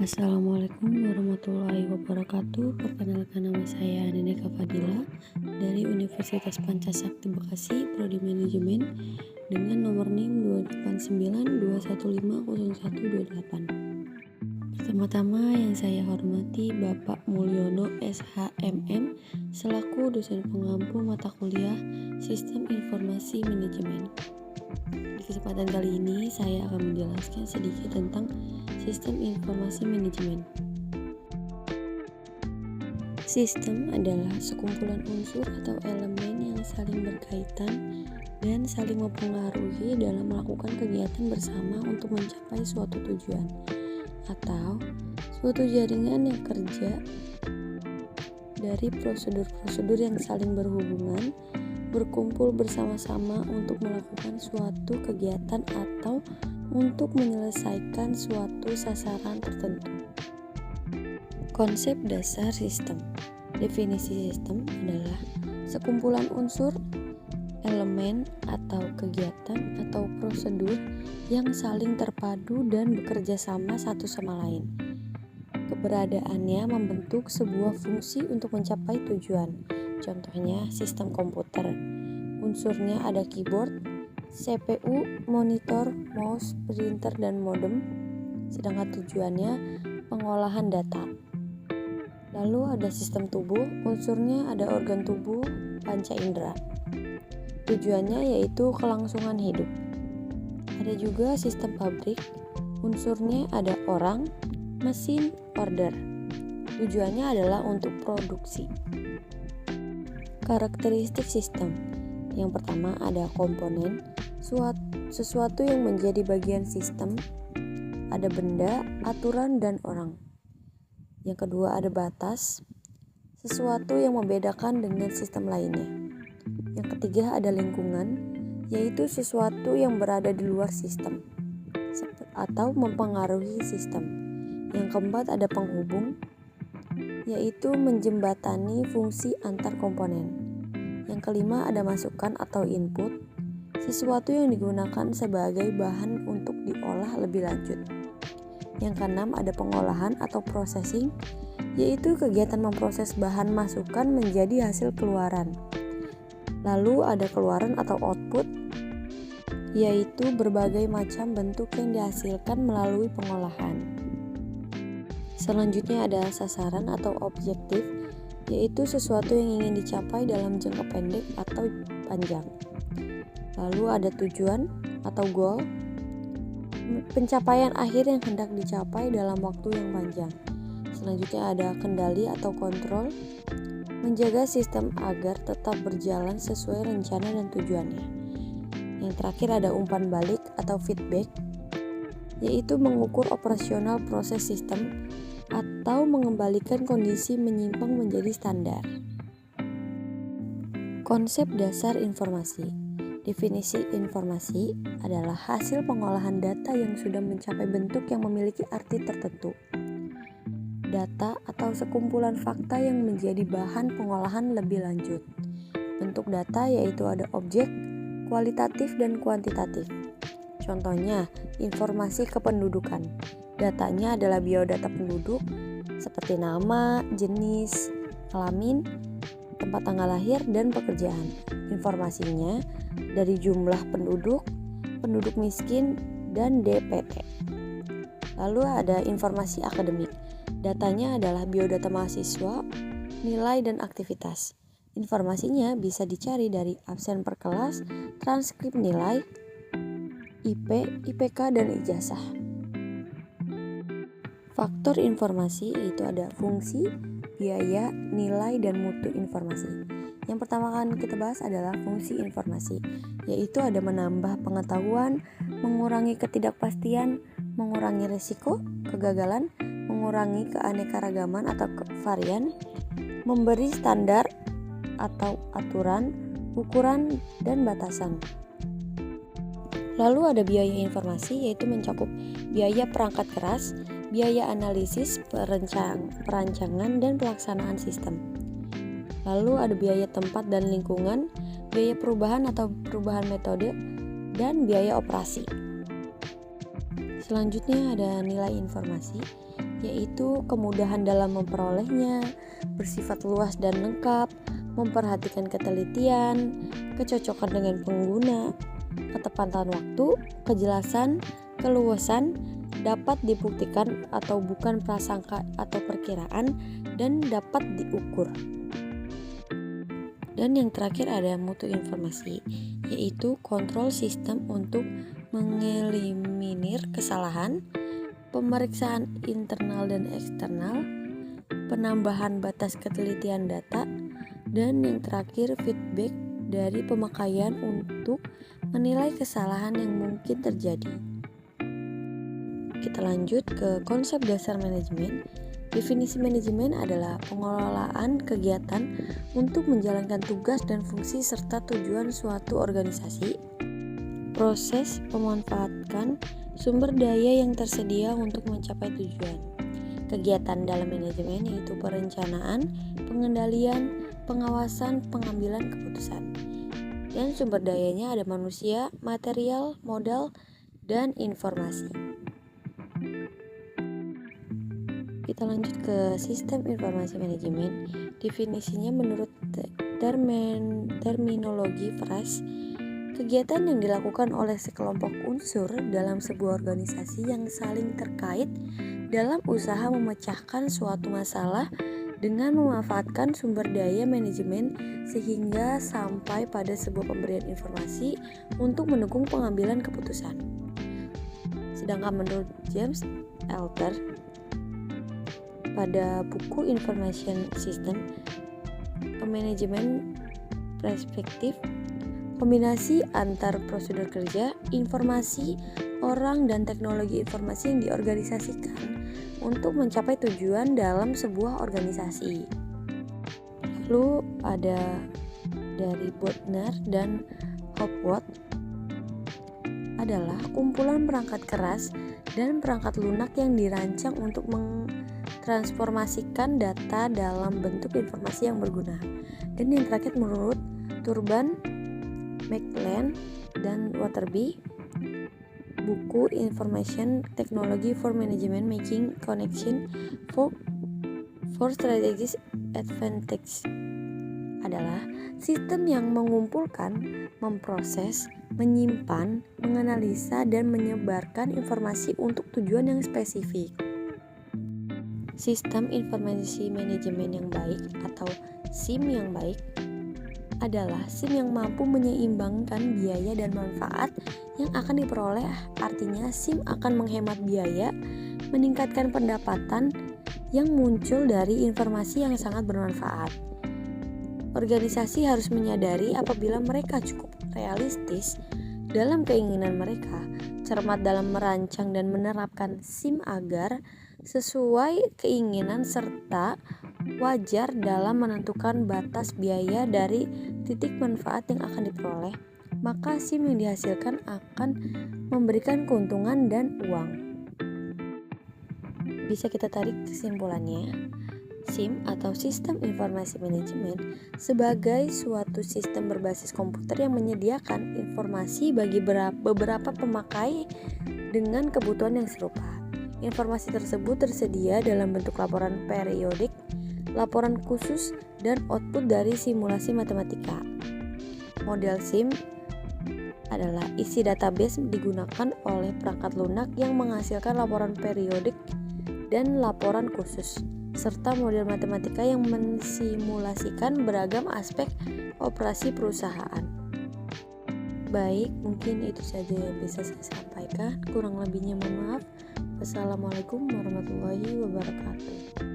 Assalamualaikum warahmatullahi wabarakatuh. Perkenalkan, nama saya Neneka Fadila dari Universitas Pancasakti Bekasi, Prodi Manajemen dengan nomor NIM 28921500128. Pertama-tama yang saya hormati Bapak Mulyono SHMM selaku dosen pengampu mata kuliah Sistem Informasi Manajemen. Di kesempatan kali ini saya akan menjelaskan sedikit tentang Sistem Informasi Manajemen. Sistem adalah sekumpulan unsur atau elemen yang saling berkaitan dan saling mempengaruhi dalam melakukan kegiatan bersama untuk mencapai suatu tujuan, atau suatu jaringan yang kerja dari prosedur-prosedur yang saling berhubungan berkumpul bersama-sama untuk melakukan suatu kegiatan atau untuk menyelesaikan suatu sasaran tertentu. Konsep dasar sistem. Definisi sistem adalah sekumpulan unsur, elemen, atau kegiatan atau prosedur yang saling terpadu dan bekerja sama satu sama lain. Keberadaannya membentuk sebuah fungsi untuk mencapai tujuan. Contohnya sistem komputer. Unsurnya ada keyboard, CPU, monitor, mouse, printer, dan modem. Sedangkan tujuannya pengolahan data. Lalu ada sistem tubuh. Unsurnya ada organ tubuh, panca indera. Tujuannya yaitu kelangsungan hidup. Ada juga sistem pabrik. Unsurnya ada orang, mesin, order. Tujuannya adalah untuk produksi. Karakteristik sistem. Yang pertama ada komponen, sesuatu yang menjadi bagian sistem. Ada benda, aturan, dan orang. Yang kedua ada batas, sesuatu yang membedakan dengan sistem lainnya. Yang ketiga ada lingkungan, yaitu sesuatu yang berada di luar sistem atau mempengaruhi sistem. Yang keempat ada penghubung, yaitu menjembatani fungsi antar komponen. Yang kelima ada masukan atau input, sesuatu yang digunakan sebagai bahan untuk diolah lebih lanjut. Yang keenam ada pengolahan atau processing, yaitu kegiatan memproses bahan masukan menjadi hasil keluaran. Lalu ada keluaran atau output, yaitu berbagai macam bentuk yang dihasilkan melalui pengolahan. Selanjutnya ada sasaran atau objektif, yaitu sesuatu yang ingin dicapai dalam jangka pendek atau panjang. Lalu ada tujuan atau goal, pencapaian akhir yang hendak dicapai dalam waktu yang panjang. Selanjutnya ada kendali atau kontrol, menjaga sistem agar tetap berjalan sesuai rencana dan tujuannya. Yang terakhir ada umpan balik atau feedback, yaitu mengukur operasional proses sistem atau mengembalikan kondisi menyimpang menjadi standar. Konsep dasar informasi. Definisi informasi adalah hasil pengolahan data yang sudah mencapai bentuk yang memiliki arti tertentu. Data atau sekumpulan fakta yang menjadi bahan pengolahan lebih lanjut. Bentuk data yaitu ada objek, kualitatif, dan kuantitatif. Contohnya, informasi kependudukan. Datanya adalah biodata penduduk seperti nama, jenis, kelamin, tempat tanggal lahir, dan pekerjaan. Informasinya dari jumlah penduduk, penduduk miskin, dan DPT. Lalu ada informasi akademik. Datanya adalah biodata mahasiswa, nilai, dan aktivitas. Informasinya bisa dicari dari absen per kelas, transkrip nilai, IP, IPK, dan ijazah. Faktor informasi yaitu ada fungsi, biaya, nilai, dan mutu informasi. Yang pertama akan kita bahas adalah fungsi informasi, yaitu ada menambah pengetahuan, mengurangi ketidakpastian, mengurangi risiko kegagalan, mengurangi keanekaragaman atau varian, memberi standar atau aturan, ukuran, dan batasan. Lalu ada biaya informasi, yaitu mencakup biaya perangkat keras, biaya analisis, perancangan, dan pelaksanaan sistem. Lalu ada biaya tempat dan lingkungan, biaya perubahan atau perubahan metode, dan biaya operasi. Selanjutnya ada nilai informasi, yaitu kemudahan dalam memperolehnya, bersifat luas dan lengkap, memperhatikan ketelitian, kecocokan dengan pengguna, ketepatan waktu, kejelasan, keluasan, dapat dibuktikan atau bukan prasangka atau perkiraan, dan dapat diukur. Dan yang terakhir ada mutu informasi, yaitu kontrol sistem untuk mengeliminir kesalahan, pemeriksaan internal dan eksternal, penambahan batas ketelitian data, dan yang terakhir feedback dari pemakaian untuk menilai kesalahan yang mungkin terjadi. Kita lanjut ke konsep dasar manajemen. Definisi manajemen adalah pengelolaan kegiatan untuk menjalankan tugas dan fungsi serta tujuan suatu organisasi. Proses memanfaatkan sumber daya yang tersedia untuk mencapai tujuan. Kegiatan dalam manajemen yaitu perencanaan, pengendalian, pengawasan, pengambilan keputusan. Dan sumber dayanya ada manusia, material, modal, dan informasi. Kita lanjut ke sistem informasi manajemen. Definisinya menurut terminologi FRAS, kegiatan yang dilakukan oleh sekelompok unsur dalam sebuah organisasi yang saling terkait dalam usaha memecahkan suatu masalah dengan memanfaatkan sumber daya manajemen sehingga sampai pada sebuah pemberian informasi untuk mendukung pengambilan keputusan. Sedangkan menurut James Alter pada buku Information System, Manajemen Perspektif, kombinasi antar prosedur kerja, informasi, orang, dan teknologi informasi yang diorganisasikan untuk mencapai tujuan dalam sebuah organisasi. Lalu ada dari Bodnar dan Hopwood adalah kumpulan perangkat keras dan perangkat lunak yang dirancang untuk transformasikan data dalam bentuk informasi yang berguna. Dan yang terakhir menurut Turban, McLean, dan Waterby, buku Information Technology for Management Making Connection for Strategic Advantage adalah sistem yang mengumpulkan, memproses, menyimpan, menganalisa, dan menyebarkan informasi untuk tujuan yang spesifik. Sistem informasi manajemen yang baik atau SIM yang baik adalah SIM yang mampu menyeimbangkan biaya dan manfaat yang akan diperoleh. Artinya SIM akan menghemat biaya, meningkatkan pendapatan yang muncul dari informasi yang sangat bermanfaat. Organisasi harus menyadari apabila mereka cukup realistis dalam keinginan mereka, cermat dalam merancang dan menerapkan SIM agar sesuai keinginan serta wajar dalam menentukan batas biaya dari titik manfaat yang akan diperoleh, maka SIM yang dihasilkan akan memberikan keuntungan dan uang. Bisa kita tarik kesimpulannya, SIM atau Sistem Informasi Manajemen sebagai suatu sistem berbasis komputer yang menyediakan informasi bagi beberapa pemakai dengan kebutuhan yang serupa. Informasi tersebut tersedia dalam bentuk laporan periodik, laporan khusus, dan output dari simulasi matematika. Model SIM adalah isi database digunakan oleh perangkat lunak yang menghasilkan laporan periodik dan laporan khusus, serta model matematika yang mensimulasikan beragam aspek operasi perusahaan. Baik, mungkin itu saja yang bisa saya sampaikan. Kurang lebihnya mohon maaf. Wassalamualaikum warahmatullahi wabarakatuh.